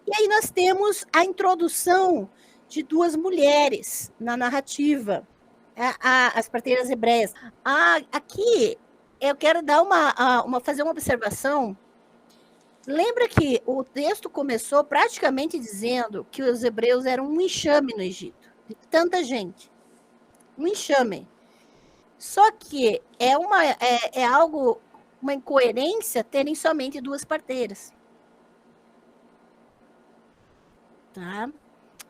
E aí nós temos a introdução de duas mulheres na narrativa, as parteiras hebreias. Aqui eu quero dar fazer uma observação. Lembra que o texto começou praticamente dizendo que os hebreus eram um enxame no Egito, de tanta gente, um enxame. Só que é algo, uma incoerência terem somente duas parteiras. Tá?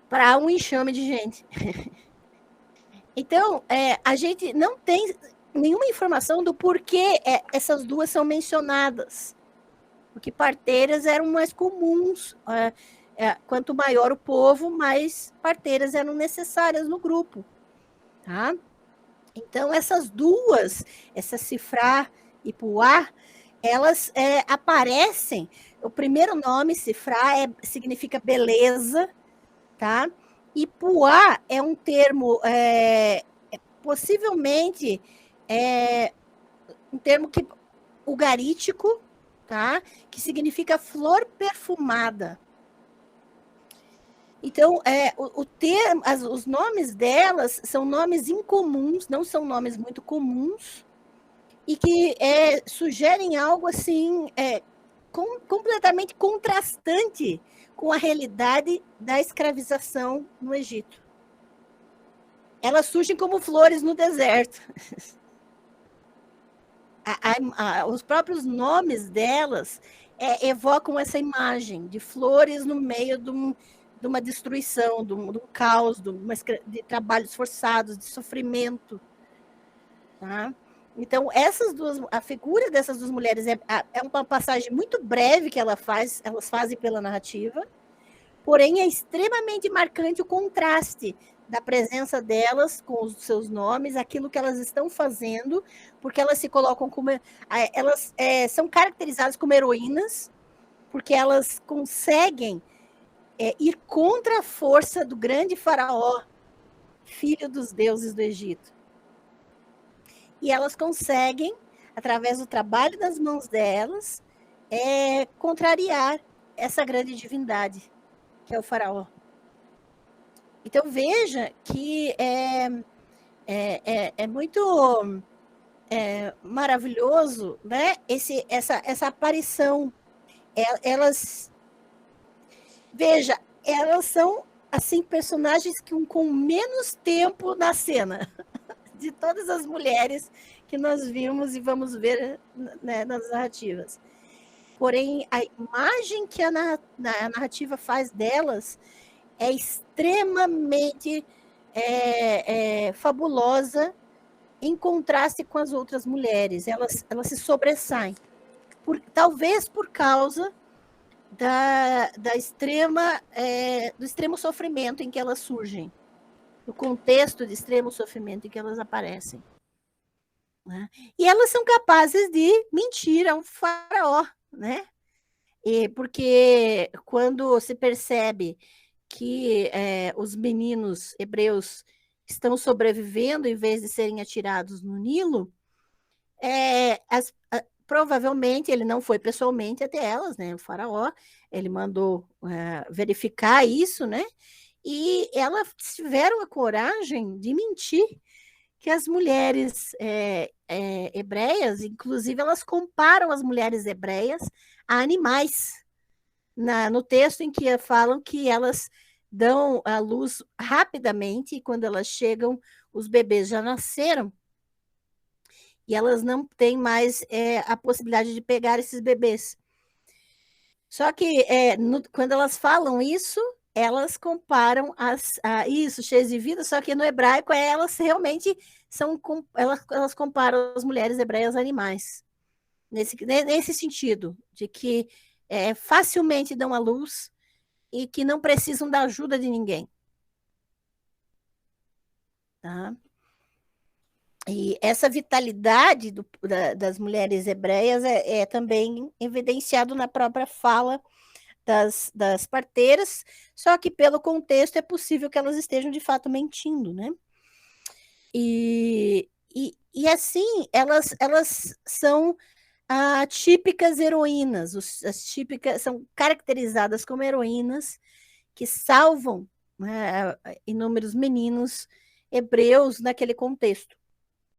Para um enxame de gente. Então, a gente não tem nenhuma informação do porquê essas duas são mencionadas. Porque parteiras eram mais comuns. Quanto maior o povo, mais parteiras eram necessárias no grupo. Tá? Então, essas duas, essa Sifrá e Puá, elas aparecem. O primeiro nome, Sifrá, significa beleza, tá? E Puá é um termo, possivelmente, um termo ugarítico, tá? Que significa flor perfumada. Então, os nomes delas são nomes incomuns, não são nomes muito comuns, e que sugerem algo assim, completamente contrastante com a realidade da escravização no Egito. Elas surgem como flores no deserto. Os próprios nomes delas evocam essa imagem de flores no meio de uma destruição, de um caos, de trabalhos forçados, de sofrimento. Tá? Então, a figura dessas duas mulheres é uma passagem muito breve que elas fazem pela narrativa, porém é extremamente marcante o contraste da presença delas com os seus nomes, aquilo que elas estão fazendo, porque elas se colocam como... Elas são caracterizadas como heroínas, porque elas conseguem ir contra a força do grande faraó, filho dos deuses do Egito. E elas conseguem, através do trabalho das mãos delas, contrariar essa grande divindade, que é o faraó. Então, veja que é muito maravilhoso, né? Essa aparição. Veja, elas são assim personagens com menos tempo na cena de todas as mulheres que nós vimos e vamos ver, né, nas narrativas. Porém, a imagem que a narrativa faz delas é extremamente fabulosa em contraste com as outras mulheres. Elas se sobressaem. Talvez por causa do extremo sofrimento em que elas surgem, do contexto de extremo sofrimento em que elas aparecem. Né? E elas são capazes de mentir a um faraó, né? Porque quando se percebe que os meninos hebreus estão sobrevivendo em vez de serem atirados no Nilo, provavelmente ele não foi pessoalmente até elas, né? O faraó, ele mandou verificar isso, né? E elas tiveram a coragem de mentir que as mulheres hebreias, inclusive, elas comparam as mulheres hebreias a animais. No texto em que falam que elas dão a luz rapidamente, e quando elas chegam, os bebês já nasceram, e elas não têm mais a possibilidade de pegar esses bebês. Só que quando elas falam isso, elas comparam isso, cheias de vida, só que no hebraico elas realmente elas comparam as mulheres hebreias a animais. Nesse sentido, de que facilmente dão à luz e que não precisam da ajuda de ninguém. Tá? E essa vitalidade das mulheres hebreias é também evidenciado na própria fala das parteiras, só que pelo contexto é possível que elas estejam de fato mentindo, né? E assim, elas são Típicas heroínas, as típicas são caracterizadas como heroínas que salvam, né, inúmeros meninos hebreus naquele contexto.